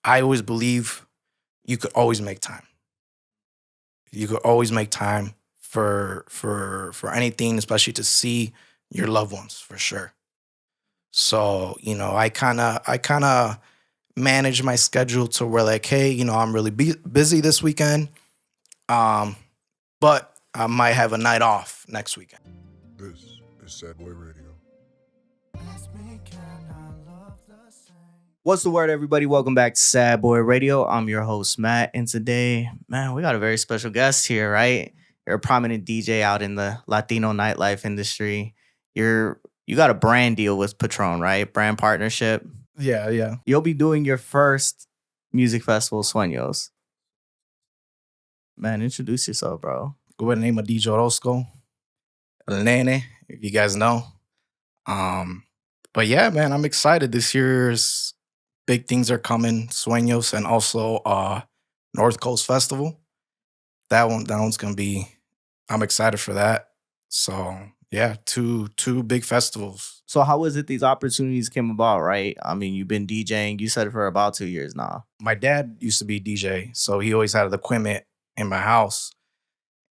I always believe you could always make time. You could always make time for anything, especially to see your loved ones for sure. So, I kind of manage my schedule to where like, hey, I'm really busy this weekend. Um, but I might have a night off next weekend. This is Sad Boy Radio. What's the word, everybody? Welcome back to Sad Boy Radio. I'm your host, Matt. And today, man, we got a very special guest here, right? You're a prominent DJ out in the Latino nightlife industry. You got a brand deal with Patron, right? Brand partnership. Yeah, yeah. You'll be doing your first music festival, Sueños. Man, introduce yourself, bro. Go by the name of DJ Orozco El Nene, if you guys know. But yeah, man, I'm excited. This year's big things are coming, Sueños, and also North Coast Festival. That one's gonna be. I'm excited for that. So yeah, two big festivals. So how is it these opportunities came about, right? I mean, you've been DJing, you said it for about 2 years now. My dad used to be DJ, so he always had the equipment in my house.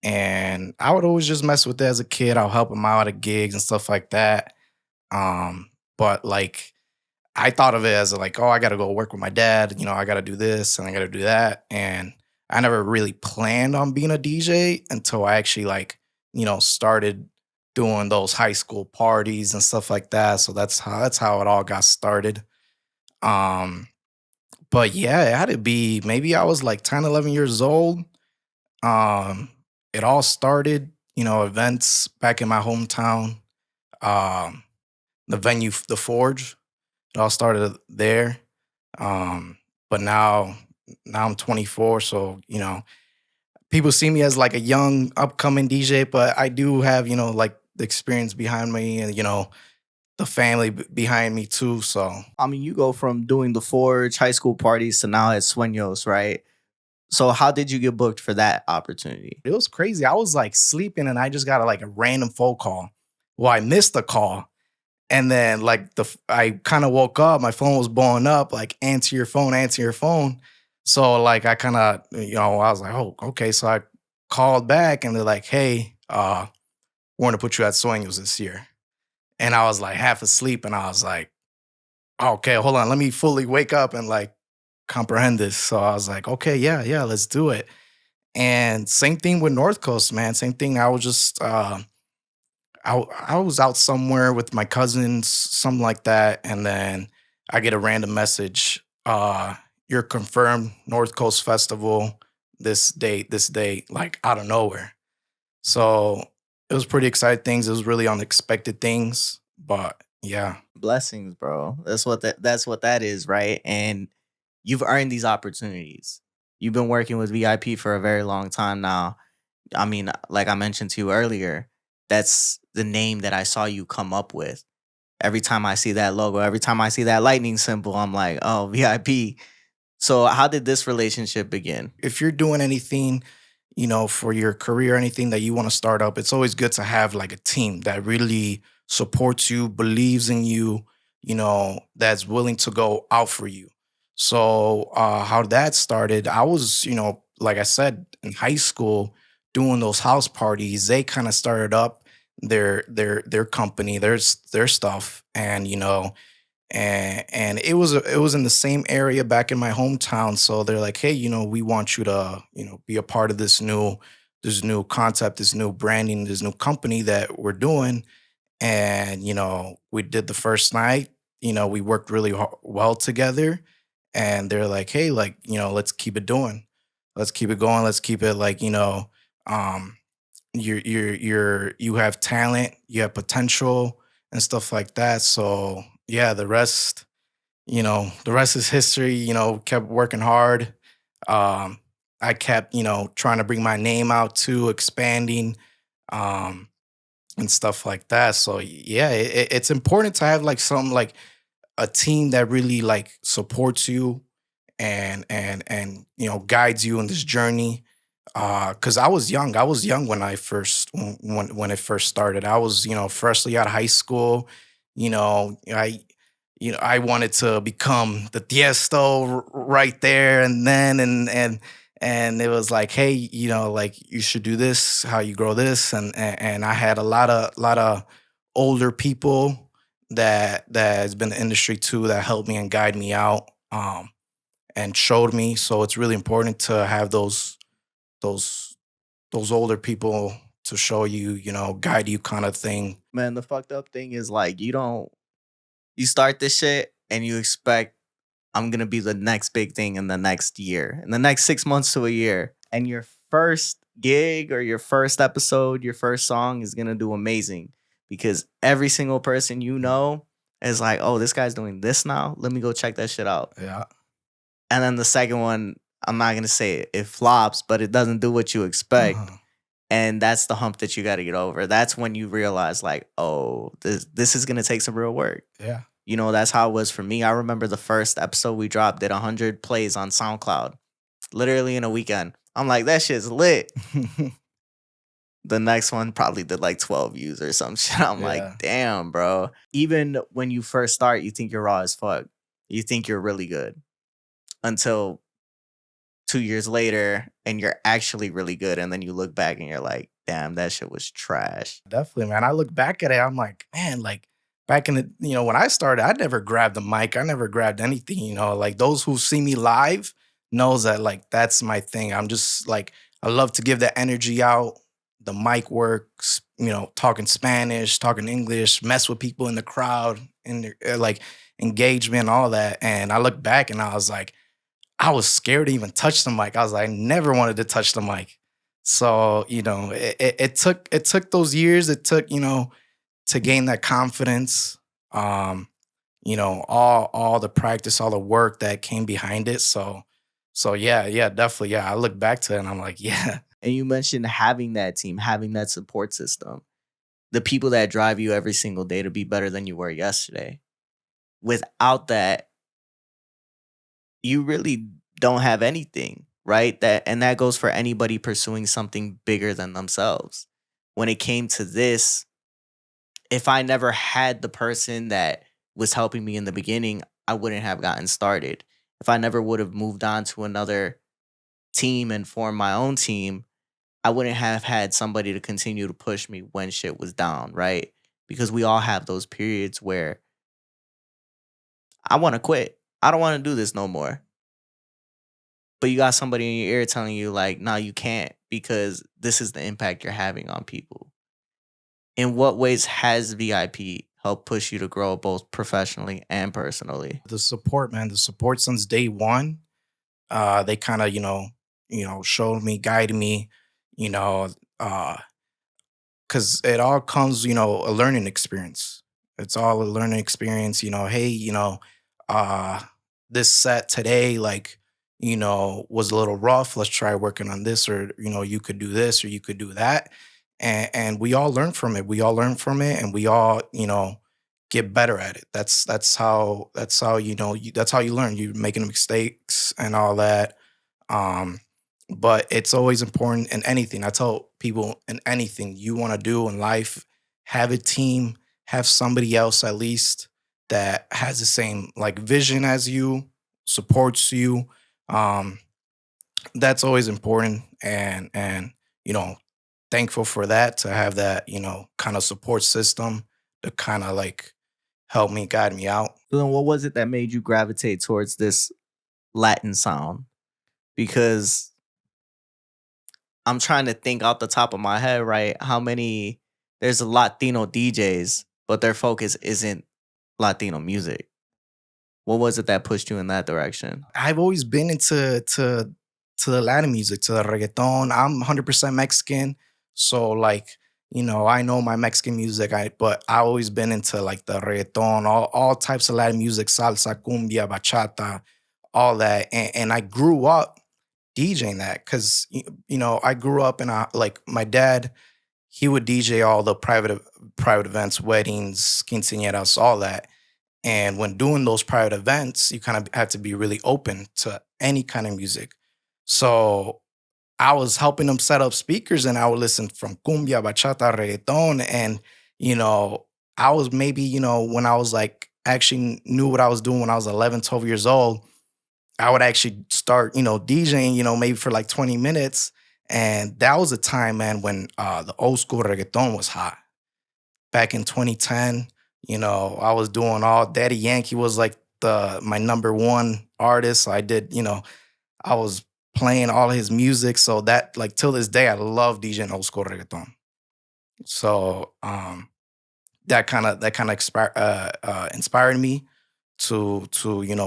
And I would always just mess with it as a kid. I'll help him out at gigs and stuff like that. But like I thought of it as like, oh, I gotta go work with my dad, I gotta do this and I gotta do that. And I never really planned on being a DJ until I actually started doing those high school parties and stuff like that. So that's how it all got started. Um, but yeah, it had to be maybe I was like 10, 11 years old. Um, it all started, events back in my hometown. Um, the venue, the Forge. It all started there. But now I'm 24, so people see me as like a young upcoming DJ, but I do have like the experience behind me and the family behind me too. So I mean, you go from doing the Forge high school parties to now at Sueños, right? So how did you get booked for that opportunity? it was crazy. I was like sleeping and I just got like a random phone call. Well, I missed the call. And then like I kind of woke up, my phone was blowing up, like answer your phone, answer your phone. So like I kind of, I was like, oh, okay. So I called back and they're like, hey, we're gonna put you at Sueños this year. And I was like half asleep and I was like, okay, hold on, let me fully wake up and like comprehend this. So I was like, okay, yeah, yeah, let's do it. And same thing with North Coast, man. Same thing. I was just I was out somewhere with my cousins, something like that, and then I get a random message. You're confirmed North Coast Festival this date, like out of nowhere. So it was pretty exciting things. It was really unexpected things, but yeah, Blessings, bro. That's what that is, right? And you've earned these opportunities. You've been working with VIP for a very long time now. I mean, like I mentioned to you earlier, that's the name that I saw you come up with. Every time I see that logo, every time I see that lightning symbol, I'm like, oh, VIP. So how did this relationship begin? if you're doing anything, for your career, anything that you want to start up, it's always good to have like a team that really supports you, believes in you, that's willing to go out for you. So how that started, I was, like I said, in high school doing those house parties. They kind of started up their company, their stuff, and and it was in the same area back in my hometown. So they're like, hey, we want you to be a part of this new concept, this new branding, this new company that we're doing. And we did the first night. We worked really well together, and they're like, hey, like let's keep it doing, let's keep it going, let's keep it like um you have talent, you have potential and stuff like that. So yeah, the rest is history. Kept working hard. Um, I kept trying to bring my name out too, expanding, um, and stuff like that. So yeah, it's important to have like some like a team that really like supports you and guides you in this journey. Cause I was young when when it first started. I was freshly out of high school. I I wanted to become the Tiesto right there and then, and it was like, hey, like you should do this, how you grow this, and I had a lot of older people that has been in the industry too that helped me and guide me out, and showed me. So it's really important to have those those older people to show you, guide you kind of thing. Man, the fucked up thing is like you start this shit and you expect I'm gonna be the next big thing in the next year, in the next 6 months to a year. And your first gig or your first episode, your first song is gonna do amazing because every single person you know is like, oh, this guy's doing this now. Let me go check that shit out. Yeah. And then the second one, I'm not gonna say it flops, but it doesn't do what you expect. Uh-huh. And that's the hump that you got to get over. That's when you realize, like, oh, this is gonna take some real work. Yeah. That's how it was for me. I remember the first episode we dropped did 100 plays on SoundCloud, literally in a weekend. I'm like, that shit's lit. The next one probably did like 12 views or some shit. I'm Yeah. like, damn, bro. Even when you first start, you think you're raw as fuck. You think you're really good until 2 years later and you're actually really good. And then you look back and you're like, damn, that shit was trash. Definitely, man. I look back at it, I'm like, man, like back in the, when I started, I never grabbed the mic. I never grabbed anything, like those who see me live knows that like that's my thing. I'm just like, I love to give that energy out. The mic works, talking Spanish, talking English, mess with people in the crowd and like engagement, all that. And I look back and I was like, I was scared to even touch the mic. I was like, I never wanted to touch the mic. So, it took those years. It took, to gain that confidence. All the practice, all the work that came behind it. So yeah, definitely. Yeah. I look back to it and I'm like, yeah. And you mentioned having that team, having that support system, the people that drive you every single day to be better than you were yesterday. Without that, you really don't have anything, right? That goes for anybody pursuing something bigger than themselves. When it came to this, if I never had the person that was helping me in the beginning, I wouldn't have gotten started. If I never would have moved on to another team and formed my own team, I wouldn't have had somebody to continue to push me when shit was down, right? Because we all have those periods where I want to quit. I don't want to do this no more. But you got somebody in your ear telling you like, no, you can't because this is the impact you're having on people. In what ways has VIP helped push you to grow both professionally and personally? The support, man, the support since day one. They kind of, showed me, guided me, you know, uh, because it all comes, a learning experience. It's all a learning experience. Hey, uh, this set today, like, was a little rough. Let's try working on this, or you could do this, or you could do that, and we all learn from it. We all learn from it, and we all, get better at it. That's how that's how you learn. You're making mistakes and all that. Um, but it's always important in anything. I tell people in anything you want to do in life, have a team, have somebody else at least that has the same like vision as you, supports you. Um, that's always important, and you know, thankful for that to have that kind of support system to kind of like help me guide me out. So then what was it that made you gravitate towards this Latin sound? Because I'm trying to think out the top of my head, right? How many there's Latino DJs, but their focus isn't Latino music. What was it that pushed you in that direction? I've always been into to the Latin music, to the reggaeton. I'm 100% Mexican, so like I know my Mexican music. But I always been into like the reggaeton, all types of Latin music, salsa, cumbia, bachata, all that, and I grew up DJing that because I grew up in a like my dad. He would DJ all the private events, weddings, quinceañeras, all that. And when doing those private events, you kind of have to be really open to any kind of music. So I was helping them set up speakers and I would listen from cumbia, bachata, reggaeton. And, I was maybe, when I was like actually knew what I was doing when I was 11, 12 years old, I would actually start, DJing, maybe for like 20 minutes. And that was a time, man, when the old school reggaeton was hot. Back in 2010, I was doing all Daddy Yankee was like my number one artist. So I did, I was playing all his music. So that like till this day, I love DJing old school reggaeton. So that kind of inspired me to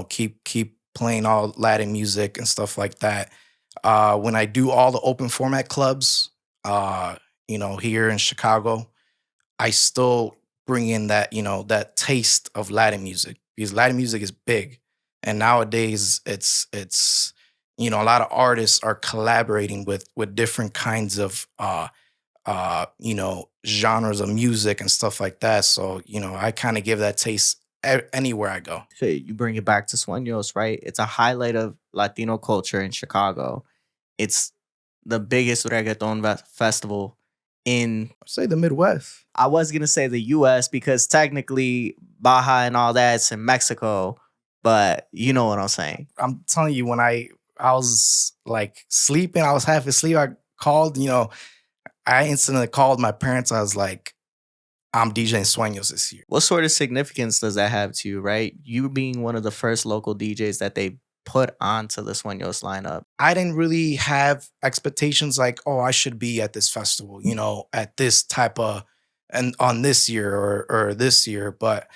keep playing all Latin music and stuff like that. When I do all the open format clubs, here in Chicago, I still bring in that that taste of Latin music because Latin music is big, and nowadays it's a lot of artists are collaborating with different kinds of genres of music and stuff like that. So, I kind of give that taste anywhere I go. So you bring it back to Sueños, right? It's a highlight of Latino culture in Chicago. It's the biggest reggaeton festival in, I'd say the Midwest. I was gonna say the US because technically Baja and all that's in Mexico, but you know what I'm saying. I'm telling you, when I was like sleeping, I was half asleep. I called, I instantly called my parents. I was like, I'm DJing Sueños this year. What sort of significance does that have to you, right? You being one of the first local DJs that they put onto the Sueños lineup. I didn't really have expectations like, oh, I should be at this festival, at this type of and on this year or this year. But,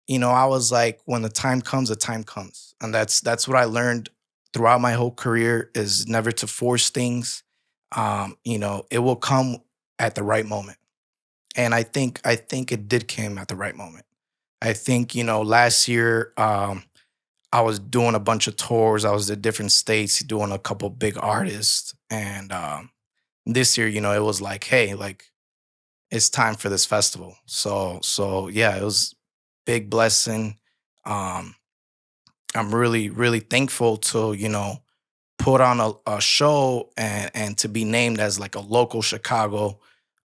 I was like, when the time comes. And that's what I learned throughout my whole career is never to force things. It will come at the right moment. And I think it did come at the right moment. I think, last year, I was doing a bunch of tours. I was at different states doing a couple big artists. And this year, it was like, hey, like it's time for this festival. So yeah, it was big blessing. Um, I'm really, really thankful to, put on a show and to be named as like a local Chicago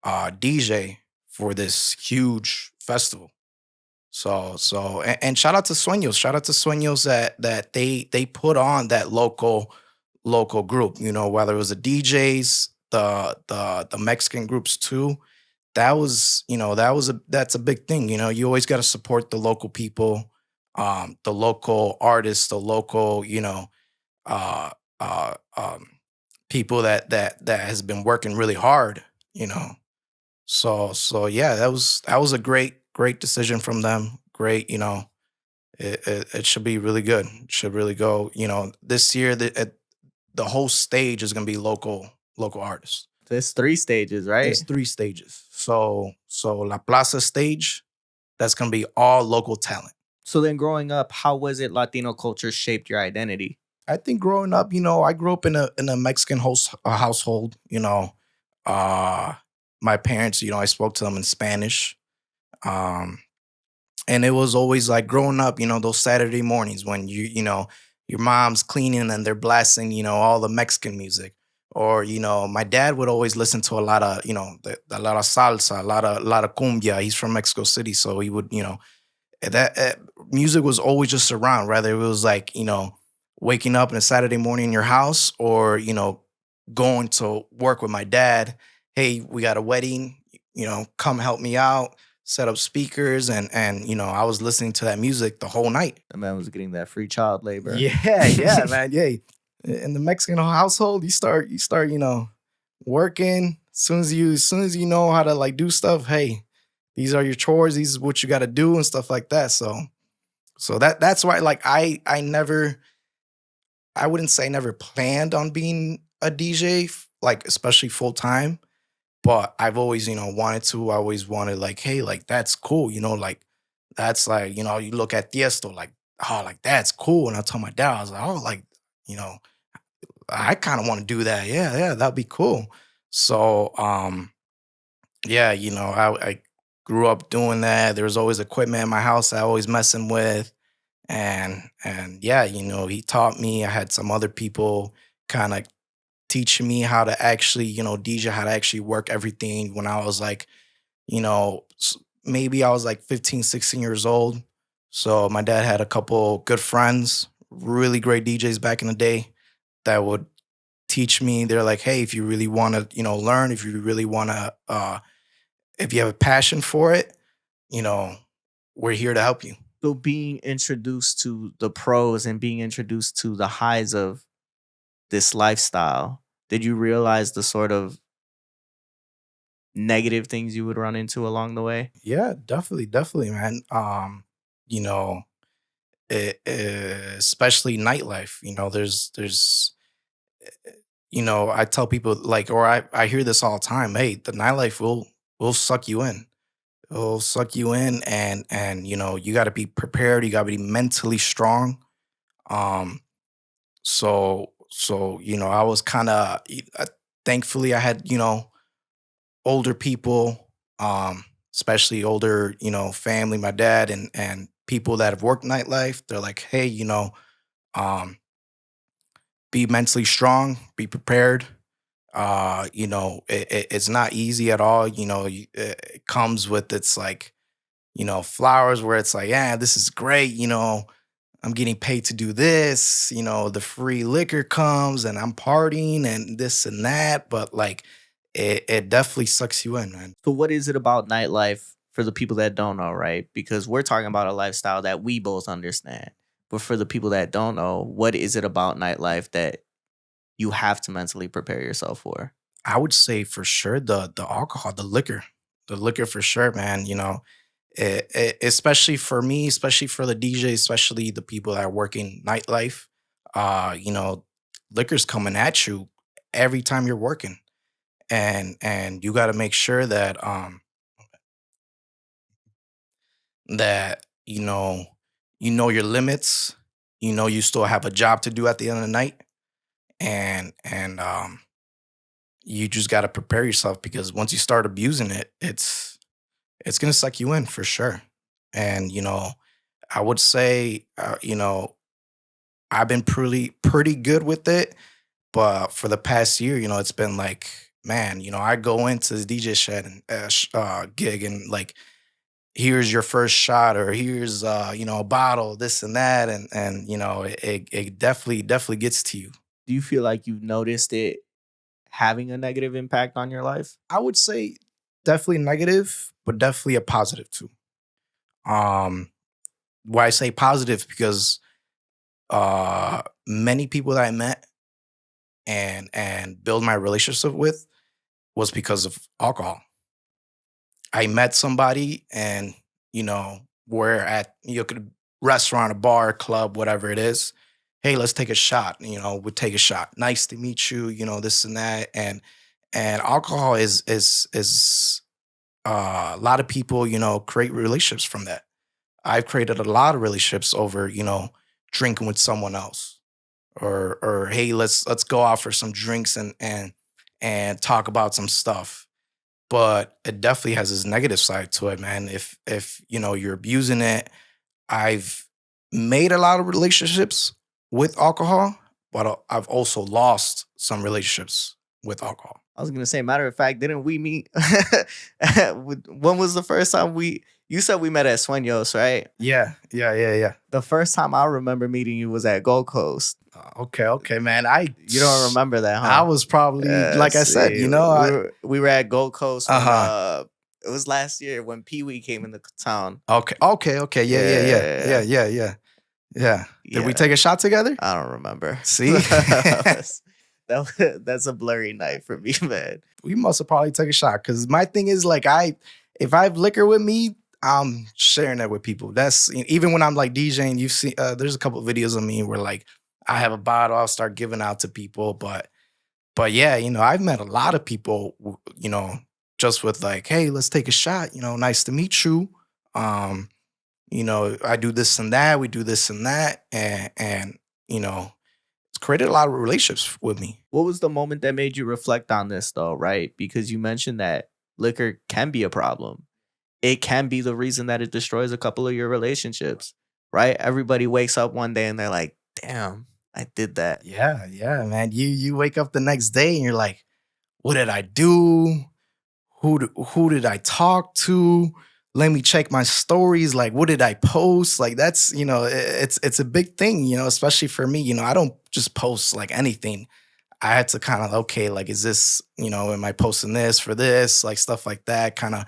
DJ for this huge festival. And shout out to Sueños. Shout out to Sueños that they put on that local group. Whether it was the DJs, the Mexican groups too. That's a big thing. You always got to support the local people, the local artists, the local uh, uh, um, people that has been working really hard. You know, so yeah, that was a great decision from them. Great, it should be really good. It should really go. This year the whole stage is gonna be local artists. There's 3 stages, right? There's 3 stages. So La Plaza stage, that's gonna be all local talent. So then growing up, how was it Latino culture shaped your identity? I think growing up, I grew up in a Mexican household. Uh, my parents, I spoke to them in Spanish. Um, and it was always like growing up, those Saturday mornings when your mom's cleaning and they're blasting, all the Mexican music. Or my dad would always listen to a lot of a lot of salsa, a lot of cumbia. He's from Mexico City, so he would that music was always just around. Whether it was like waking up on a Saturday morning in your house, or going to work with my dad. Hey, we got a wedding. Come help me out. Set up speakers, and I was listening to that music the whole night. The man was getting that free child labor. Yeah, man. Yeah. In the Mexican household, you start, working. As soon as you know how to like do stuff, hey, these are your chores, these is what you gotta do and stuff like that. So that's why like I wouldn't say I never planned on being a DJ, like especially full time, but I've always, wanted to. I always wanted like, hey, like that's cool, like that's like, you look at Tiesto, like, oh, like that's cool. And I told my dad, I was like, oh, like, you know, I kind of want to do that. Yeah, yeah, that'd be cool. So, yeah, I grew up doing that. There was always equipment in my house I always messing with. And yeah, he taught me. I had some other people kind of teaching me how to actually, DJ, how to actually work everything when I was like, maybe I was like 15, 16 years old. So my dad had a couple good friends, really great DJs back in the day that would teach me. They're like, hey, if you really want to, learn, if you really want to, if you have a passion for it, you know, we're here to help you. So being introduced to the pros and being introduced to the highs of this lifestyle, did you realize the sort of negative things you would run into along the way? Yeah, definitely, man. You know, especially nightlife. I tell people like, or I hear this all the time. Hey, the nightlife will suck you in. It'll suck you in, and you got to be prepared. You got to be mentally strong. Um, so I was kind of, thankfully, I had older people, especially older family, my dad and people that have worked nightlife. They're like, hey, um, be mentally strong, be prepared. It's not easy at all. It comes with its like flowers where it's like, yeah, this is great. I'm getting paid to do this. The free liquor comes and I'm partying and this and that. But like, it definitely sucks you in, man. So what is it about nightlife for the people that don't know, right? Because we're talking about a lifestyle that we both understand. But for the people that don't know, what is it about nightlife that you have to mentally prepare yourself for? I would say for sure the alcohol, the liquor for sure, man. Especially for me, especially for the DJ, especially the people that are working nightlife. Uh, you know, Liquor's coming at you every time you're working, and you got to make sure that you know your limits. You still have a job to do at the end of the night, and you just got to prepare yourself because once you start abusing it, it's gonna suck you in for sure. And I would say, I've been pretty good with it, but for the past year, it's been like, man, I go into the DJ shed and gig and like, here's your first shot, or here's a bottle, this and that, and it definitely gets to you. Do you feel like you've noticed it having a negative impact on your life? I would say definitely negative, but definitely a positive too. Um, why I say positive because many people that I met and build my relationship with was because of alcohol. I met somebody and we're at could restaurant, a bar, club, whatever it is. Hey, let's take a shot. We take a shot. Nice to meet you. This and that, and alcohol is a lot of people create relationships from that. I've created a lot of relationships over drinking with someone else, or hey, let's go out for some drinks and talk about some stuff. But it definitely has this negative side to it, man. If you're abusing it, I've made a lot of relationships with alcohol, but I've also lost some relationships with alcohol. I was gonna say, matter of fact, didn't we meet? When was the first time we? You said we met at Sueños, right? Yeah. The first time I remember meeting you was at Gold Coast. Okay, man. I You don't remember that, I huh? was probably like I said, See, we were at Gold Coast when huh. it was last year when Pee Wee came into town. Okay. Yeah, Yeah. Did we yeah. take a shot together? I don't remember. See, That's a blurry night for me, man. we must have probably took a shot because my thing is like if I have liquor with me, I'm sharing that with people. That's even when I'm like DJing. You see, there's a couple of videos of me where like I have a bottle, I'll start giving out to people. But yeah, I've met a lot of people, just with like, hey, let's take a shot. Nice to meet you. Um, I do this and that. We do this and that, and it's created a lot of relationships with me. What was the moment that made you reflect on this, though, right? Because you mentioned that liquor can be a problem. It can be the reason that it destroys a couple of your relationships, right? Everybody wakes up one day and they're like, damn, I did that. Yeah, man. You wake up the next day and you're like, what did I do? Who did I talk to? let me check my stories. Like, what did I post? Like, that's, it's a big thing, especially for me. I don't just post like anything. I had to kind of, okay, like, is this, am I posting this for this? Like, stuff like that, kind of,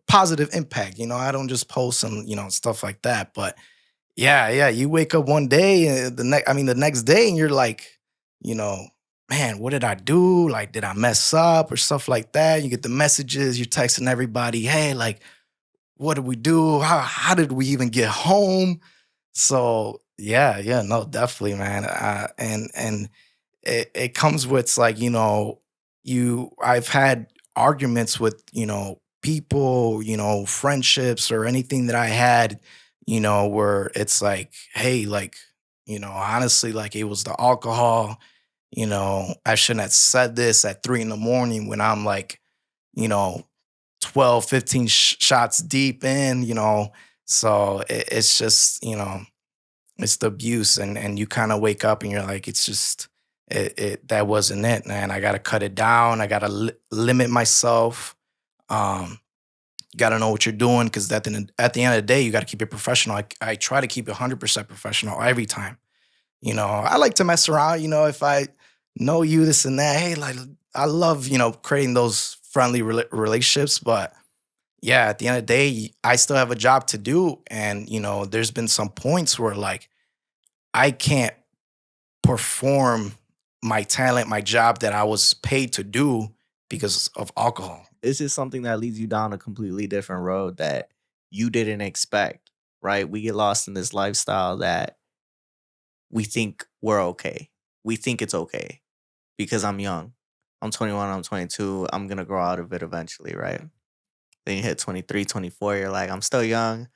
positive impact. I don't just post and, stuff like that. But yeah, you wake up one day, the next day, and you're like, you know, man, what did I do? Like, did I mess up or stuff like that? You get the messages, you're texting everybody, hey, like, what did we do? How did we even get home? So yeah, no, definitely, man. And it comes with like, I've had arguments with, people, friendships or anything that I had, where it's like, hey, like, honestly, like it was the alcohol, I shouldn't have said this at 3 in the morning when I'm like, you know, 12, 15 shots deep in, So it's just, it's the abuse, and you kind of wake up and you're like, it's just that wasn't it, man. I gotta cut it down. I gotta limit myself. Um, you gotta know what you're doing because at the end of the day, you gotta keep it professional. I try to keep it 100% professional every time. I like to mess around. If I know you, this and that. Hey, like I love creating those friendly relationships, but yeah, at the end of the day, I still have a job to do, and there's been some points where like I can't perform my talent, my job that I was paid to do because of alcohol. This is something that leads you down a completely different road that you didn't expect, right? We get lost in this lifestyle that we think we're okay. We think it's okay because I'm young. I'm 21, I'm 22. I'm going to grow out of it eventually, right? Then you hit 23, 24. You're like, I'm still young.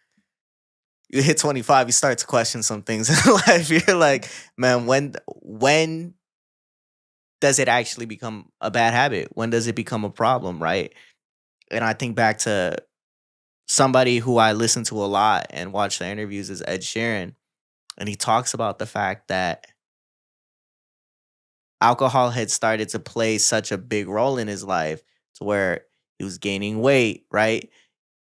You hit 25, you start to question some things in life. You're like, man, when does it actually become a bad habit? When does it become a problem, right? And I think back to somebody who I listen to a lot and watch the interviews is Ed Sheeran. And he talks about the fact that alcohol had started to play such a big role in his life to where he was gaining weight, right?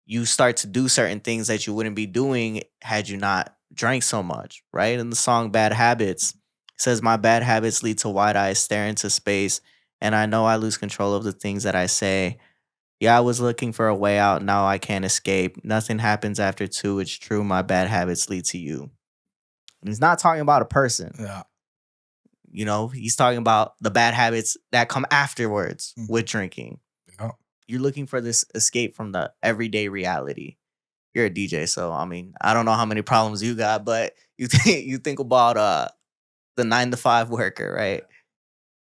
You start to do certain things that you wouldn't be doing had you not drank so much, right? In the song Bad Habits, it says, my bad habits lead to wide eyes stare into space, and I know I lose control of the things that I say. Yeah, I was looking for a way out. Now I can't escape. Nothing happens after two. It's true. My bad habits lead to you. And he's not talking about a person. Yeah. He's talking about the bad habits that come afterwards Mhm. with drinking. Yeah. You're looking for this escape from the everyday reality. You're a DJ, so I mean, I don't know how many problems you got, but you think about the 9 to 5 worker, right?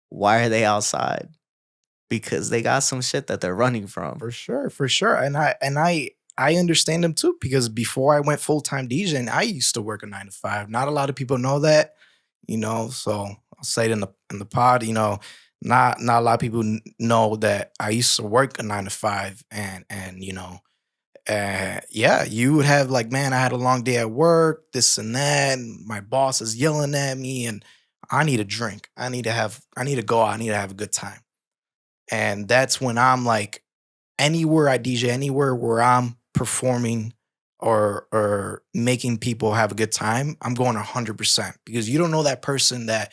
Why are they outside? Because they got some shit that they're running from. For sure. And I understand them too, because before I went full-time DJing, I used to work a 9 to 5. Not a lot of people know that, so I'll say it in the pod, not a lot of people know that I used to work a 9 to 5, and yeah, you would have like, man, I had a long day at work, this and that, and my boss is yelling at me, and I need a drink. I need to go out, I need to have a good time. And that's when I'm like, anywhere I DJ, anywhere where I'm performing or making people have a good time, I'm going 100%, because you don't know that person that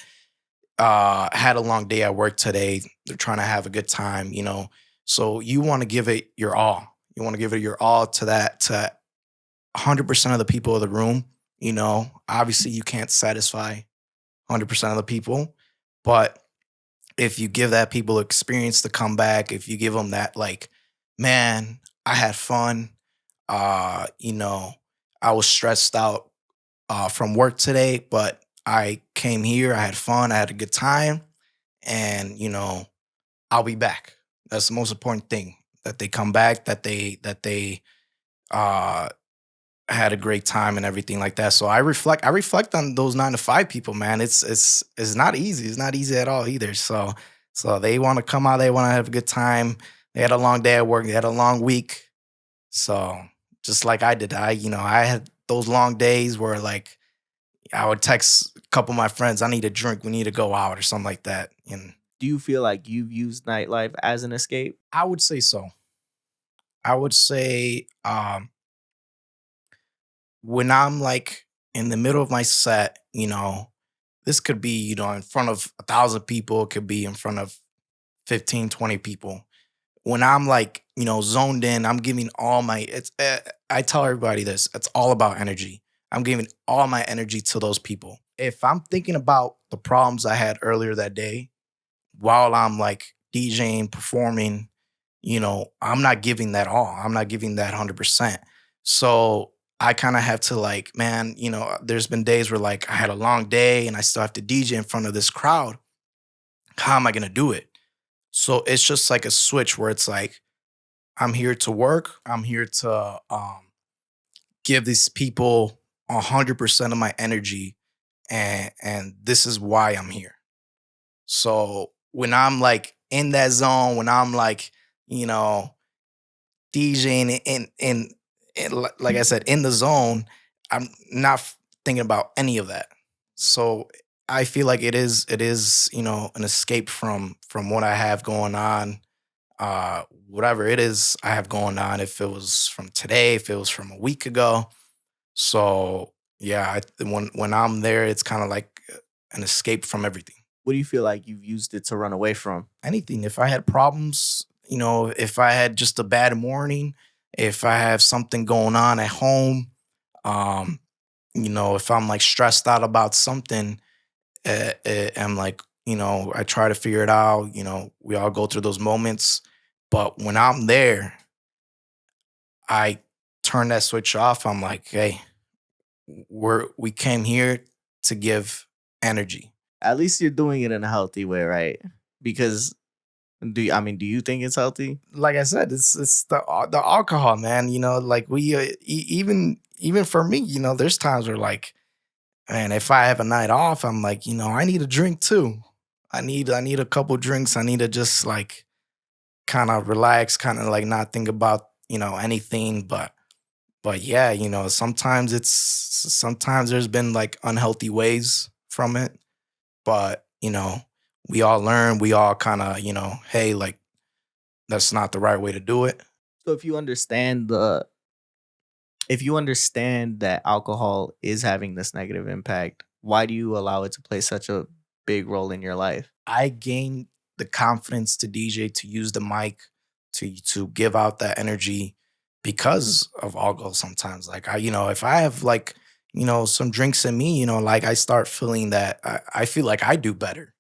had a long day at work today. They're trying to have a good time, So you want to give it your all. You want to give it your all to 100% of the people of the room. Obviously you can't satisfy 100% of the people, but if you give that people experience to come back, if you give them that, like, man, I had fun. Uh, you know, I was stressed out from work today, but I came here, I had fun, I had a good time, and I'll be back. That's the most important thing. That they come back, that they uh had a great time and everything like that. So I reflect on those 9 to 5 people, man. It's not easy. It's not easy at all either. So they want to come out, they want to have a good time. They had a long day at work, they had a long week. So just like I did, I had those long days where like I would text a couple of my friends, I need a drink, we need to go out or something like that. And Do you feel like you've used nightlife as an escape? I would say so. I would say when I'm like in the middle of my set, this could be, in front of 1,000 people, it could be in front of 15, 20 people. When I'm like, zoned in, I'm giving all my I tell everybody this, it's all about energy. I'm giving all my energy to those people. If I'm thinking about the problems I had earlier that day while I'm like DJing, performing, I'm not giving that all. I'm not giving that 100%. So I kind of have to like, man, there's been days where like I had a long day and I still have to DJ in front of this crowd. How am I going to do it? So it's just like a switch where it's like, I'm here to work. I'm here to give these people 100% of my energy. And this is why I'm here. So when I'm like in that zone, when I'm like, you know, DJing like I said, in the zone, I'm not thinking about any of that. So I feel like it is, an escape from what I have going on, whatever it is I have going on, if it was from today, if it was from a week ago. So yeah, when I'm there, it's kind of like an escape from everything. What do you feel like you've used it to run away from? Anything. If I had problems, if I had just a bad morning, if I have something going on at home, um, if I'm like stressed out about something, I'm like, I try to figure it out. We all go through those moments, but when I'm there, I turn that switch off. I'm like, hey, we came here to give energy. At least you're doing it in a healthy way, right? Because do you think it's healthy? Like I said, it's the alcohol, man. Like we even for me, there's times where like, man, if I have a night off, I'm like, I need a drink too. I need a couple drinks. I need to just like kind of relax, kind of like not think about anything. But yeah, sometimes there's been like unhealthy ways from it, but we all learn. We all kind of hey, like that's not the right way to do it. So if you understand that alcohol is having this negative impact, why do you allow it to play such a big role in your life? I gained the confidence to DJ, to use the mic, to give out that energy because of alcohol. Sometimes, like if I have like some drinks in me, like I start feeling that I feel like I do better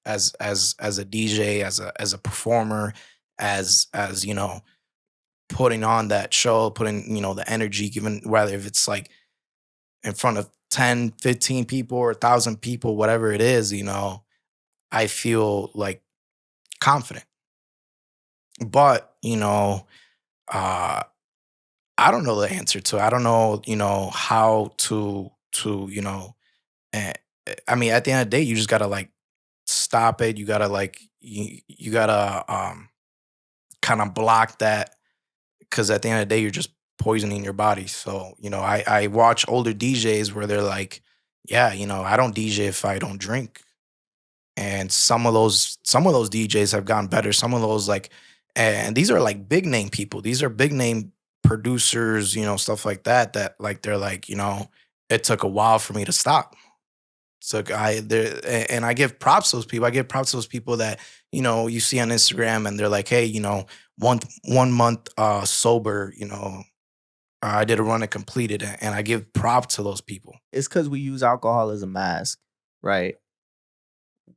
as a DJ, as a performer, as putting on that show, putting the energy, given whether if it's like in front of 10, 15 people or 1,000 people, whatever it is, I feel like confident. But, uh, I don't know the answer to it. I don't know, how to, eh, I mean, at the end of the day, you just gotta like stop it. You gotta like you gotta kind of block that, because at the end of the day, you're just poisoning your body. So, I watch older DJs where they're like, yeah, I don't DJ if I don't drink. And some of those DJs have gotten better. Some of those like, and these are like big name people. These are big name producers, stuff like that. That like they're like, it took a while for me to stop. So and I give props to those people. I give props to those people that you see on Instagram and they're like, hey, 1 month sober. I did a run and completed it, and I give props to those people. It's because we use alcohol as a mask, right?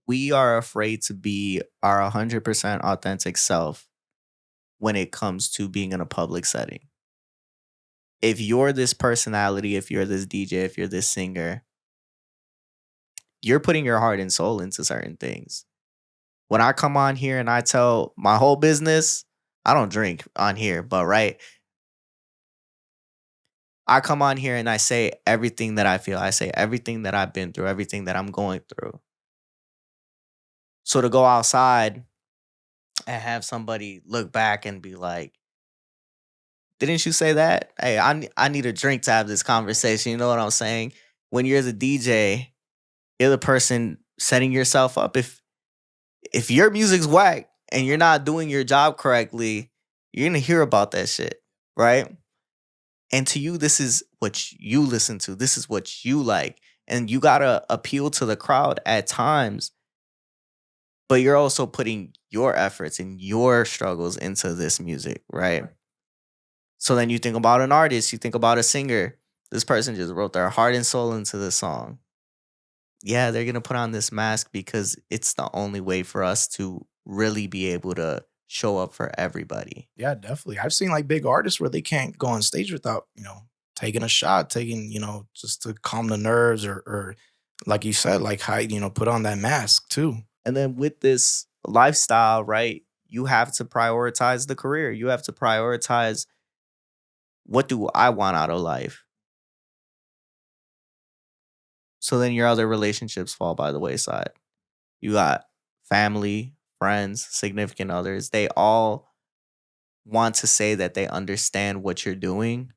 We are afraid to be our 100% authentic self when it comes to being in a public setting. If you're this personality, if you're this DJ, if you're this singer, you're putting your heart and soul into certain things. When I come on here and I tell my whole business, I don't drink on here, but right, I come on here and I say everything that I feel. I say everything that I've been through, everything that I'm going through. So to go outside and have somebody look back and be like, didn't you say that? Hey, I need a drink to have this conversation. You know what I'm saying? When you're the DJ, you're the person setting yourself up. If your music's whack and you're not doing your job correctly, You're gonna hear about that shit, right? And to you, this is what you listen to. This is what you like. And you gotta appeal to the crowd at times, but you're also putting your efforts and your struggles into this music, right? So then you think about an artist, you think about a singer. This person just wrote their heart and soul into the song. Yeah, they're gonna put on this mask because it's the only way for us to really be able to show up for everybody. Yeah, definitely. I've seen like big artists where they can't go on stage without, taking a shot, taking, just to calm the nerves or like you said, like hide, put on that mask too. And then with this lifestyle, right, you have to prioritize the career. You have to prioritize, what do I want out of life? So then your other relationships fall by the wayside. You got family, friends, significant others. They all want to say that they understand what you're doing.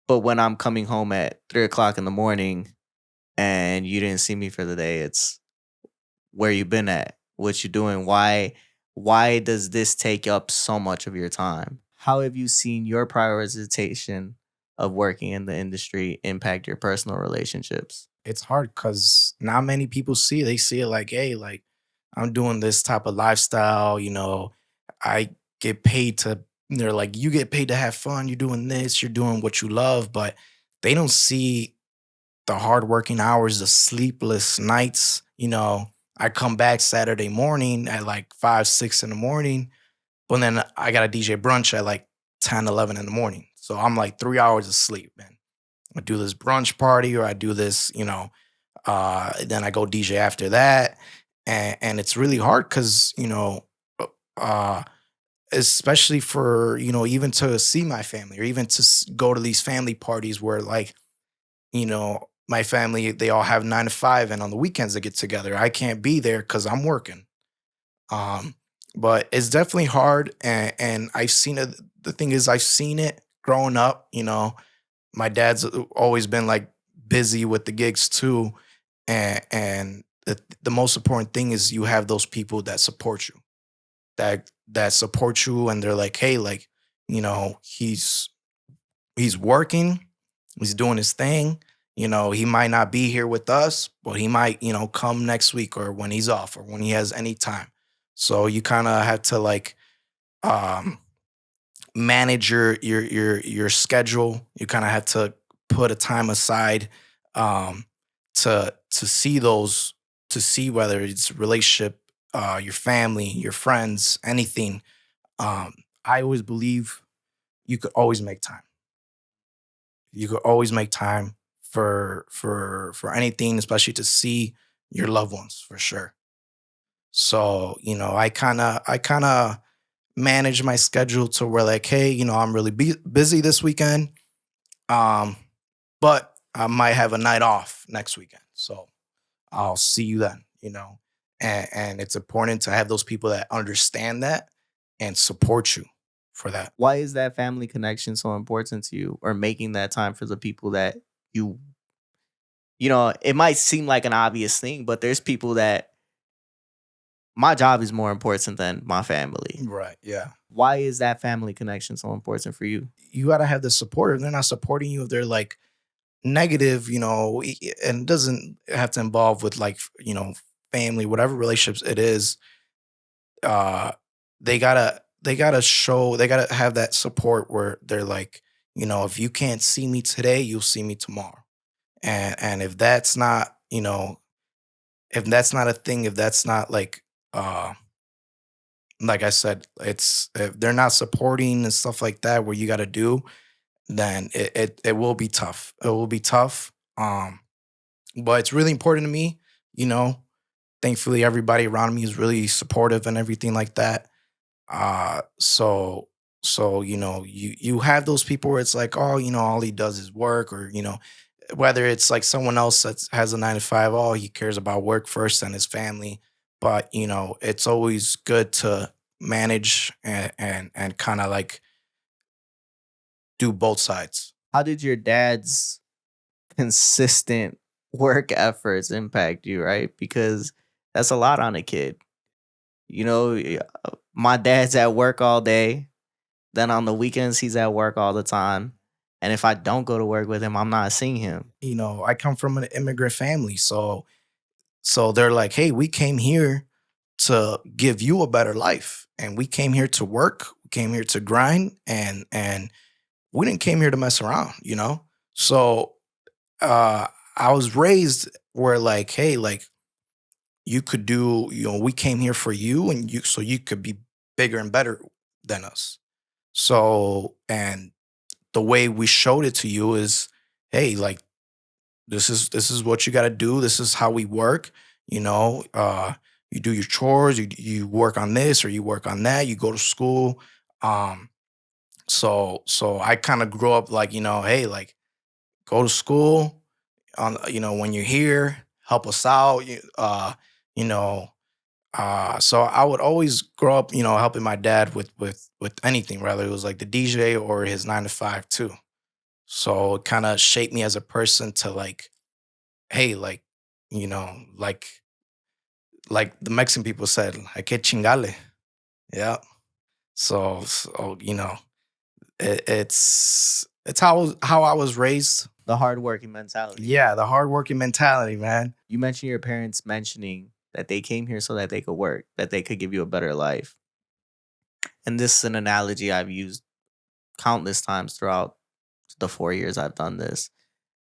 But when I'm coming home at 3 o'clock in the morning and you didn't see me for the day, it's, where you been at? What you doing? Why does this take up so much of your time? How have you seen your prioritization of working in the industry impact your personal relationships? It's hard because not many people see it. They see it like, hey, like I'm doing this type of lifestyle, I get paid to, they're like, you get paid to have fun. You're doing this, you're doing what you love, but they don't see the hardworking hours, the sleepless nights. I come back Saturday morning at like 5, 6 in the morning, but then I got a DJ brunch at like 10, 11 in the morning. So I'm like 3 hours of sleep, man. I do this brunch party or I do this, then I go DJ after that. And it's really hard because, uh, especially for, even to see my family or even to go to these family parties where like, my family, they all have 9 to 5 and on the weekends they get together. I can't be there because I'm working. Um, but it's definitely hard. And I've seen it. The thing is, I've seen it growing up, my dad's always been like busy with the gigs too, and the most important thing is you have those people that support you, that support you, and they're like, hey, like, he's working, he's doing his thing. He might not be here with us, but he might, come next week or when he's off or when he has any time. So you kind of have to like um manage your schedule. You kind of have to put a time aside to see those, to see whether it's relationship, your family, your friends, anything. Um, I always believe you could always make time. You could always make time for anything, especially to see your loved ones for sure. So I kind of manage my schedule to where like, hey, I'm really busy this weekend, um, but I might have a night off next weekend. So I'll see you then, and it's important to have those people that understand that and support you for that. Why is that family connection so important to you, or making that time for the people that you it might seem like an obvious thing, but there's people that, my job is more important than my family. Right. Yeah. Why is that family connection so important for you? You got to have the support. If they're not supporting you, if they're like negative, and it doesn't have to involve with like, family, whatever relationships it is, uh, they gotta have that support where they're like, if you can't see me today, you'll see me tomorrow. And if that's not, if that's not a thing, if that's not like I said, it's if they're not supporting and stuff like that, where you got to do, then it will be tough. It will be tough. But it's really important to me. You know, Thankfully, everybody around me is really supportive and everything like that. Uh, so so you have those people where it's like, oh, all he does is work, or whether it's like someone else that has a 9 to 5, oh, he cares about work first and his family. But it's always good to manage and kind of like do both sides. How did your dad's consistent work efforts impact you, right? Because that's a lot on a kid. You know, My dad's at work all day. Then on the weekends, he's at work all the time. And if I don't go to work with him, I'm not seeing him. You know, I come from an immigrant family, so they're like, hey, we came here to give you a better life, and we came here to work, we came here to grind, and we didn't came here to mess around, you know. So uh, I was raised where like, hey, like you could do, you know, we came here for you, and you so you could be bigger and better than us. So and the way we showed it to you is, hey, like this is what you got to do. This is how we work. You know, you do your chores. You work on this or you work on that. You go to school. Um, so I kind of grew up like, you know, hey, like go to school. On you know when you're here, help us out. You know. So I would always grow up, you know, helping my dad with anything, whether it was like the DJ or his 9 to 5 too. So it kind of shaped me as a person to like, hey, like, you know, like the Mexican people said, hay que chingale. Yeah. So you know, it's how I was raised. The hardworking mentality. Yeah, the hardworking mentality, man. You mentioned your parents mentioning that they came here so that they could work, that they could give you a better life. And this is an analogy I've used countless times throughout the 4 years I've done this,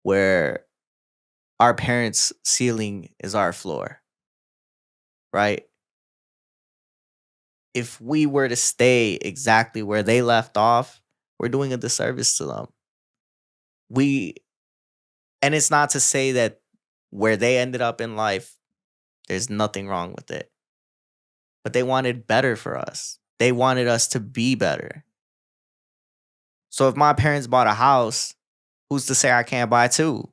where our parents' ceiling is our floor, right? If we were to stay exactly where they left off, we're doing a disservice to them. We, and it's not to say that where they ended up in life, there's nothing wrong with it, but they wanted better for us. They wanted us to be better. So if my parents bought a house, who's to say I can't buy two?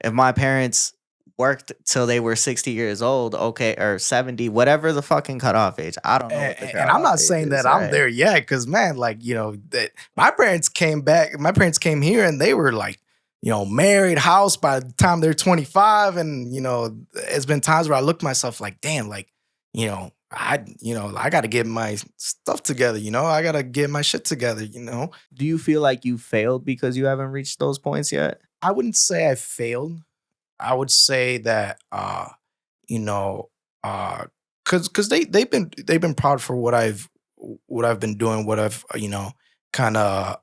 If my parents worked till they were 60 years old, okay, or 70, whatever the fucking cutoff age. I don't know what the And I'm cutoff not age saying is, that I'm right? there yet, because man, like you know, that my parents came back. My parents came here, and they were like, you know, married, house by the time they're 25, and you know, it's been times where I look at myself like, damn, like you know, I got to get my stuff together. You know, I got to get my shit together. You know, Do you feel like you failed because you haven't reached those points yet? I wouldn't say I failed. I would say that you know, because they've been proud for what I've been doing, what I've you know kind of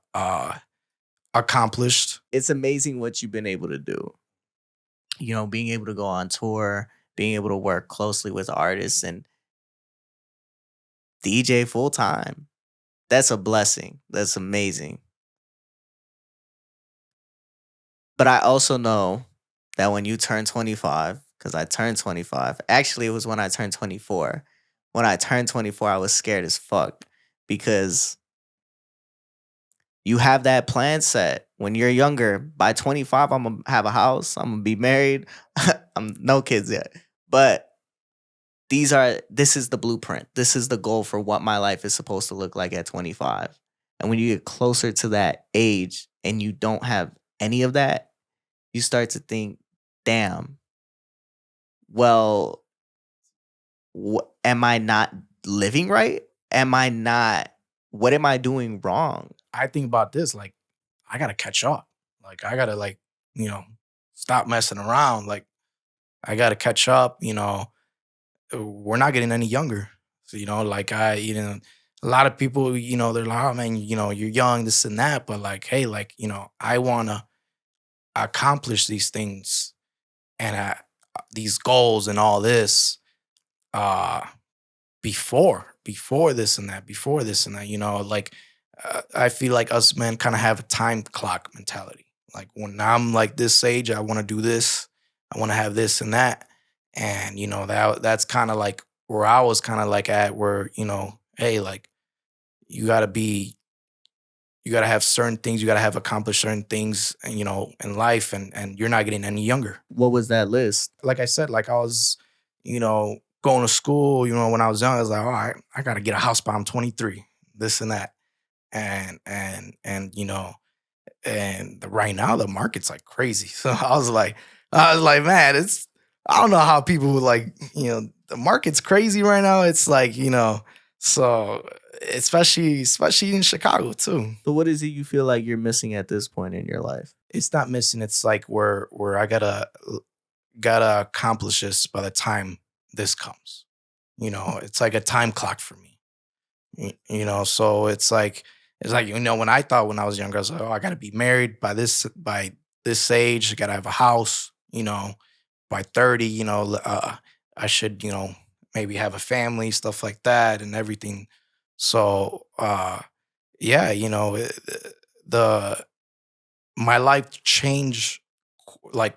accomplished. It's amazing what you've been able to do. You know, being able to go on tour, being able to work closely with artists and DJ full time. That's a blessing. That's amazing. But I also know that when you turn 25, because I turned 25, actually, it was when I turned 24. When I turned 24, I was scared as fuck because you have that plan set when you're younger. By 25, I'm gonna have a house, I'm gonna be married. I'm no kids yet. But this is the blueprint. This is the goal for what my life is supposed to look like at 25. And when you get closer to that age and you don't have any of that, you start to think, damn, well, am I not living right? What am I doing wrong? I think about this like I gotta catch up. Like I gotta like you know stop messing around. Like I gotta catch up. You know, we're not getting any younger. So you know, like you know, a lot of people, you know, they're like, oh man, you know, you're young, this and that. But like, hey, like you know, I wanna accomplish these things and these goals and all this uh before this and that, before this and that, you know, like I feel like us men kind of have a time clock mentality. Like when I'm like this age, I want to do this, I want to have this and that, and you know that's kind of like where I was kind of like at, where you know, hey, like you got to be, you got to have certain things, you got to have accomplished certain things, and you know, in life, and you're not getting any younger. What was that list? Like I said, like I was, you know, going to school, you know, when I was young, I was like, all right, I gotta get a house by I'm 23, this and that. And you know, and right now the market's like crazy. So I was like, man, it's I don't know how people would like, you know, the market's crazy right now. It's like, you know, So especially in Chicago too. So what is it you feel like you're missing at this point in your life? It's not missing. It's like where I gotta accomplish this by the time this comes. It's like a time clock for me. So it's like when I thought when I was younger, I was like, oh, I gotta be married by this age. I gotta have a house. By 30. I should maybe have a family, stuff like that, and everything. So yeah, the my life like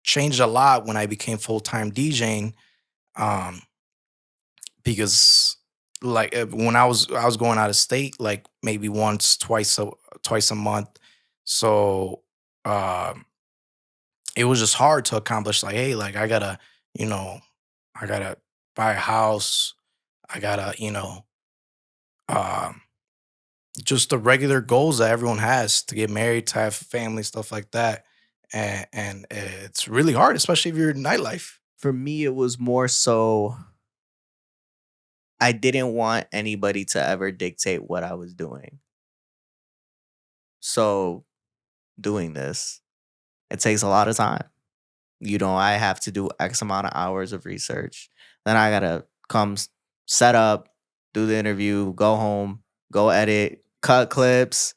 changed a lot when I became full time DJing. Um, because when I was going out of state like maybe once twice a month. So um it was just hard to accomplish, like, hey, like you know I gotta buy a house. I gotta um just the regular goals that everyone has, to get married, to have a family, stuff like that. And it's really hard, especially if you're in nightlife. For me, it was more so I didn't want anybody to ever dictate what I was doing. So doing this, it takes a lot of time. I have to do X amount of hours of research. Then I gotta set up, do the interview, go home, go edit, cut clips.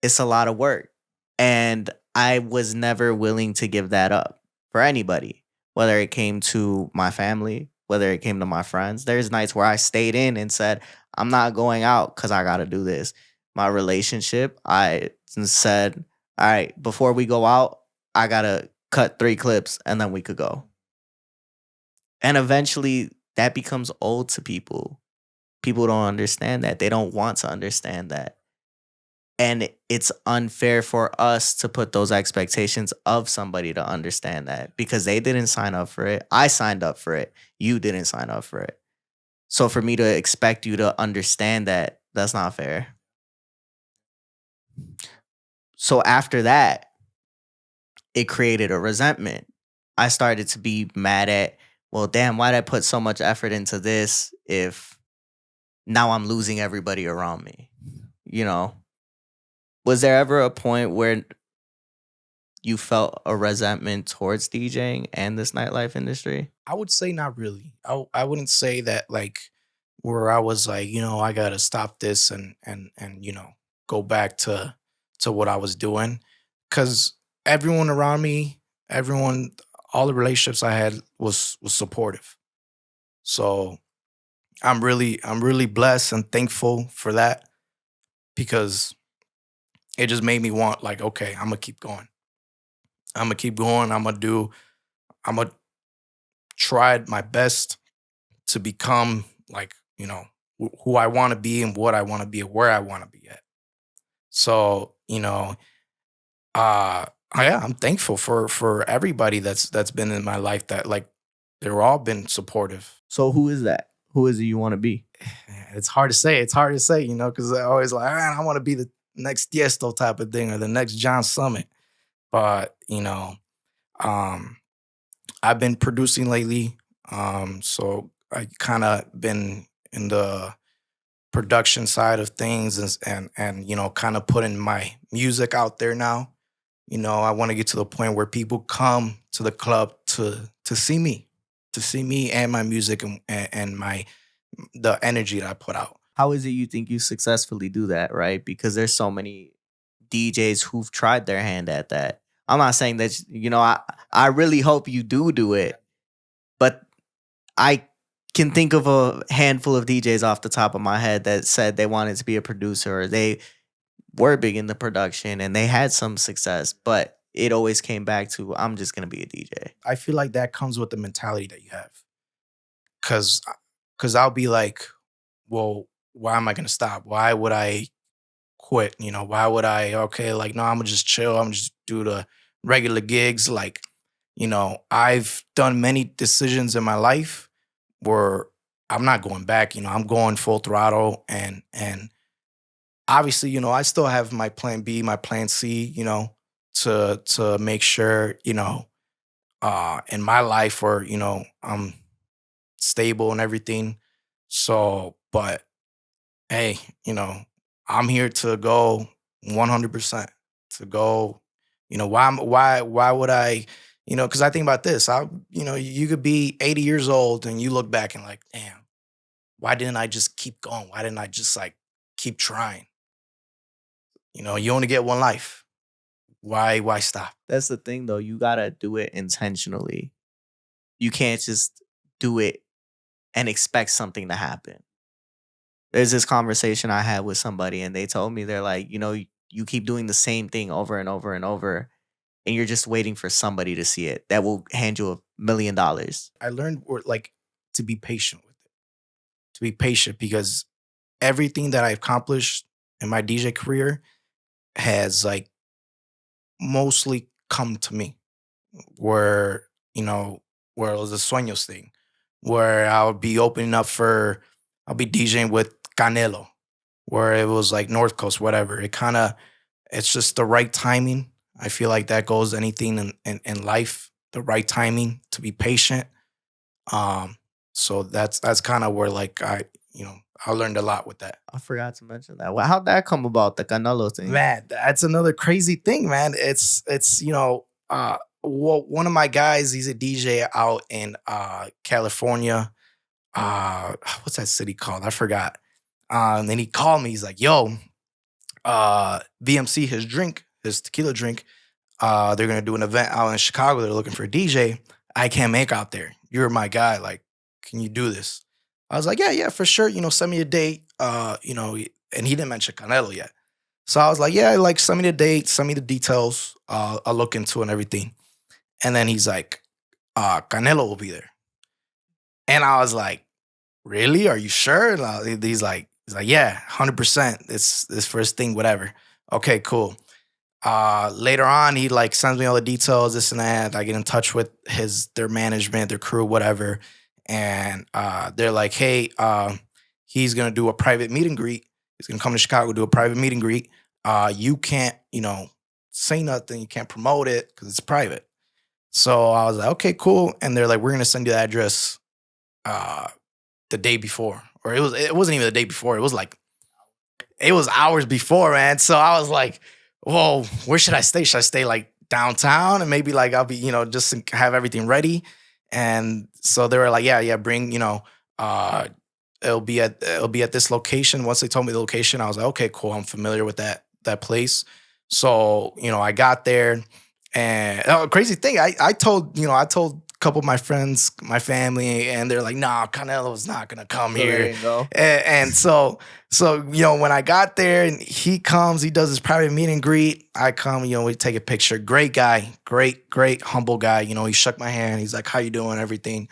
It's a lot of work. And I was never willing to give that up for anybody, whether it came to my family, whether it came to my friends. There's nights where I stayed in and said, I'm not going out because I got to do this. My relationship, I said, all right, before we go out, I got to cut 3 clips and then we could go. And eventually that becomes old to people. People don't understand that. They don't want to understand that. And it's unfair for us to put those expectations of somebody to understand that, because they didn't sign up for it. I signed up for it. You didn't sign up for it. So for me to expect you to understand that, that's not fair. So after that, it created a resentment. I started to be mad at, well, damn, why'd I put so much effort into this if now I'm losing everybody around me? Was there ever a point where you felt a resentment towards DJing and this nightlife industry? I would say not really. I wouldn't say that, like, where I was like, I gotta stop this and go back to what I was doing, because everyone around me, everyone, all the relationships I had was supportive. So I'm really blessed and thankful for that, because it just made me want, like, okay, I'm gonna keep going. I'm gonna keep going. I'm gonna try my best to become, like, who I want to be and what I want to be and where I want to be at. So, yeah, I'm thankful for everybody that's been in my life, that, like, they're all been supportive. So who is that? Who is it you want to be? It's hard to say. It's hard to say, because I always like, man, I want to be the next Tiesto type of thing, or the next John Summit. But um, I've been producing lately, so I kind of been in the production side of things, and kind of putting my music out there now. I want to get to the point where people come to the club to see me and my music, and the energy that I put out. How is it you think you successfully do that, right? Because there's so many DJs who've tried their hand at that. I'm not saying that, I really hope you do it, but I can think of a handful of DJs off the top of my head that said they wanted to be a producer, or they were big in the production and they had some success, but it always came back to, I'm just going to be a DJ. I feel like that comes with the mentality that you have. Cause I'll be like, well, why am I gonna stop? Why would I quit? Why would I, okay, like, no, I'm gonna just chill, I'm just do the regular gigs. Like, I've done many decisions in my life where I'm not going back. I'm going full throttle, and obviously, I still have my plan B, my plan C, to make sure, in my life where, I'm stable and everything. So, but hey, I'm here to go 100% to go. Why would I? Because I think about this. You could be 80 years old and you look back and like, damn, why didn't I just keep going? Why didn't I just like keep trying? You only get one life. Why stop? That's the thing though. You gotta do it intentionally. You can't just do it and expect something to happen. There's this conversation I had with somebody and they told me they're like, you keep doing the same thing over and over and over, and you're just waiting for somebody to see it that will hand you $1 million. I learned like to be patient with it, to be patient because everything that I accomplished in my DJ career has like mostly come to me. Where where it was a Sueños thing, where I'll be DJing with Canelo, where it was like North Coast, whatever. It's just the right timing. I feel like that goes anything in life, the right timing to be patient. Um, so that's kind of where like I learned a lot with that. I forgot to mention that. Well, how'd that come about, the Canelo thing? Man, that's another crazy thing, man. Well, one of my guys, he's a DJ out in California. What's that city called? I forgot. And then he called me. He's like, "Yo, VMC, his tequila drink. They're gonna do an event out in Chicago. They're looking for a DJ. I can't make out there. You're my guy. Like, can you do this?" I was like, "Yeah, for sure. Send me a date. And he didn't mention Canelo yet. So I was like, "Yeah, like send me the date, send me the details. I'll look into it and everything." And then he's like, "Canelo will be there." And I was like, "Really? Are you sure?" And he's like, "Yeah, 100%. It's this first thing, whatever." Okay, cool. Later on, he like sends me all the details, this and that. I get in touch with their management, their crew, whatever. And they're like, "Hey, he's gonna do a private meet and greet. He's gonna come to Chicago, do a private meet and greet. You can't, say nothing, you can't promote it because it's private." So I was like, "Okay, cool." And they're like, "We're gonna send you the address uh the day before." Or it wasn't even the day before, it was hours before, man. So I was like, "Whoa, where should I stay? Should I stay like downtown and maybe like I'll be, just to have everything ready?" And so they were like, "Yeah, bring, uh it'll be at this location." Once they told me the location, I was like, "Okay, cool. I'm familiar with that place." So, I got there and crazy thing, I told a couple of my friends, my family, and they're like, "Nah, Canelo's not gonna come So there here." you go. And so when I got there and he comes, he does his private meet and greet. I come, we take a picture. Great guy, great humble guy. He shook my hand. He's like, "How you doing?" Everything.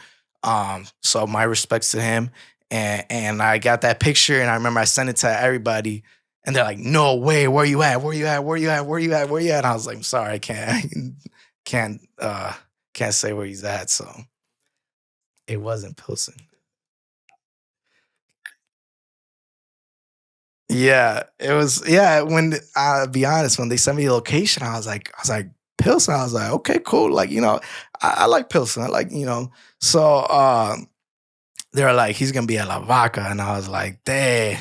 So my respects to him. And I got that picture, and I remember I sent it to everybody, and they're like, "No way, where you at? Where you at? Where you at? Where you at? Where you at?" And I was like, "I'm sorry, I can't can't say where he's at." So it wasn't Pilsen. Yeah, it was. Yeah, when I'll be honest, when they sent me the location, I was like Pilsen. I was like, "Okay, cool." Like, I like Pilsen. I like, So they were like, "He's gonna be at La Vaca," and I was like, "Dang,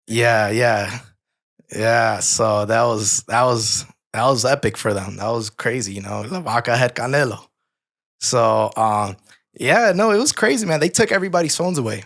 yeah, yeah, yeah." So that was epic for them. That was crazy. La Vaca had Canelo. So yeah, no, it was crazy, man. They took everybody's phones away.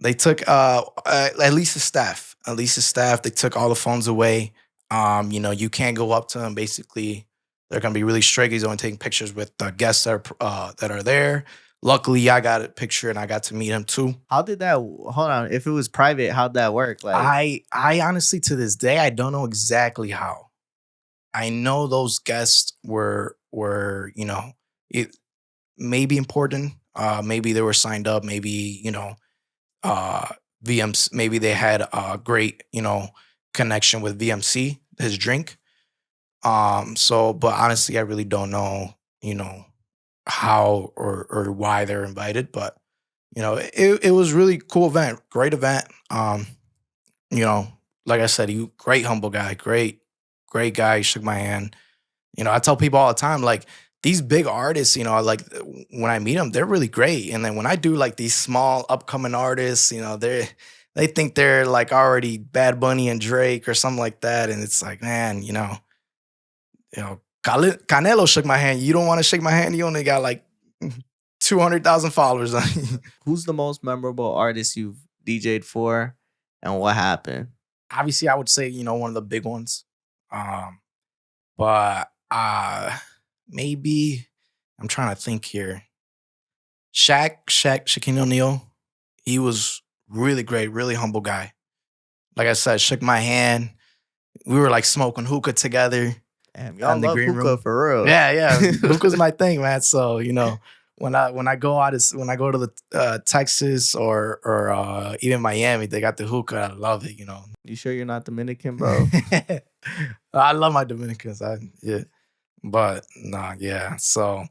They took at least the staff. At least the staff. They took all the phones away. You can't go up to them. Basically, they're gonna be really strict. He's only taking pictures with the guests that are there. Luckily, I got a picture and I got to meet him too. How did that? Hold on. If it was private, how'd that work? Like, I honestly to this day I don't know exactly how. I know those guests were it maybe important. Maybe they were signed up. Maybe uh VMs. Maybe they had a great connection with VMC, his drink. So, but honestly, I really don't know. How or why they're invited, but it was really cool event, great event. You know, like I said, you great humble guy, great guy. He shook my hand. I tell people all the time, like these big artists, like when I meet them, they're really great. And then when I do like these small upcoming artists, they think they're like already Bad Bunny and Drake or something like that. And it's like, man, Canelo shook my hand. You don't want to shake my hand. You only got like 200,000 followers on you. Who's the most memorable artist you've DJ'd for, and what happened? Obviously, I would say, one of the big ones. But maybe I'm trying to think here. Shaquille O'Neal. He was really great, really humble guy. Like I said, shook my hand. We were like smoking hookah together. Damn, y'all in the love green hookah room. for real. Yeah. Hookah's my thing, man. So, when I go to the Texas or even Miami, they got the hookah. I love it. You sure you're not Dominican, bro? I love my Dominicans. Yeah, but nah, yeah. So,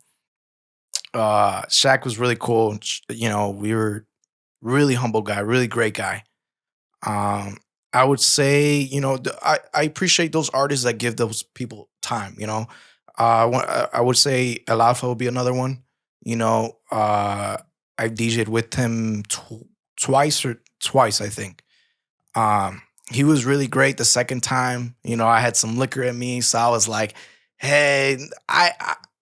Shaq was really cool. We were really humble guy, really great guy. I would say, I appreciate those artists that give those people time. I would say Alpha would be another one. I DJ'd with him twice, I think. He was really great the second time. I had some liquor in me, so I was like, hey, I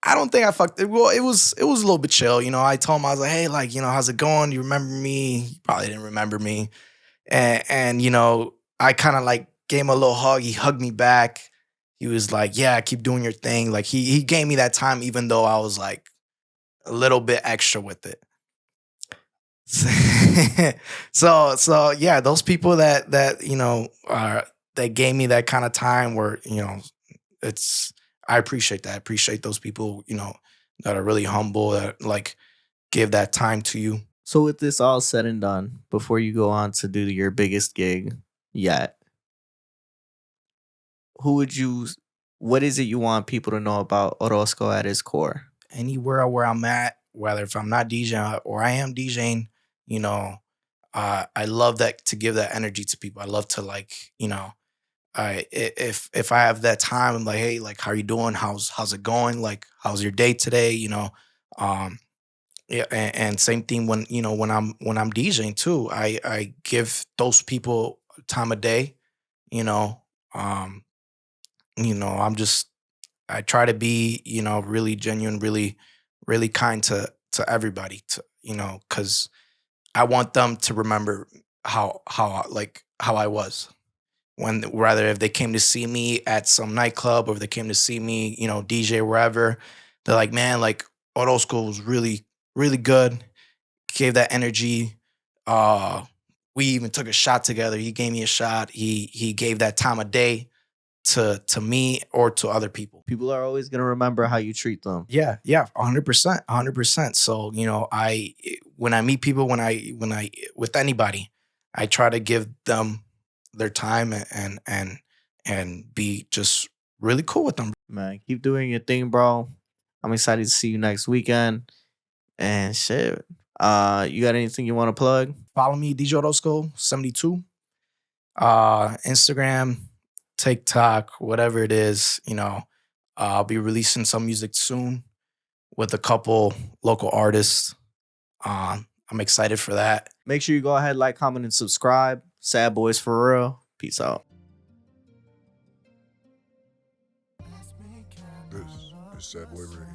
don't think I fucked it. Well, it was a little bit chill. I told him, I was like, hey, like, how's it going? Do you remember me? He probably didn't remember me. And I kind of like gave him a little hug. He hugged me back. He was like, yeah, keep doing your thing. Like he gave me that time, even though I was like a little bit extra with it. So yeah, those people that that gave me that kind of time were, I appreciate that. I appreciate those people, that are really humble, that like give that time to you. So with this all said and done, before you go on to do your biggest gig yet, what is it you want people to know about Orozco at his core? Anywhere where I'm at, whether if I'm not DJing or I am DJing, I love that, to give that energy to people. I love to like, if I have that time, I'm like, hey, like, how are you doing? How's it going? Like, how's your day today? Yeah, and same thing when when I'm DJing too. I give those people time of day. You know, um, I try to be really genuine, really kind to everybody. Because I want them to remember how I was when, rather if they came to see me at some nightclub or if they came to see me, DJ wherever, they're like, man, like Orozco was really good, gave that energy. Uh, we even took a shot together. He gave me a shot. He gave that time of day to me or to other people. People are always gonna remember how you treat them. Yeah, 100%, 100%. So when I meet people, when I with anybody, I try to give them their time and be just really cool with them. Man, keep doing your thing, bro. I'm excited to see you next weekend. And shit. You got anything you want to plug? Follow me, DJ Orozco 72. Instagram, TikTok, whatever it is. I'll be releasing some music soon with a couple local artists. I'm excited for that. Make sure you go ahead, like, comment, and subscribe. Sad Boys for real. Peace out. This is Sad Boy Radio.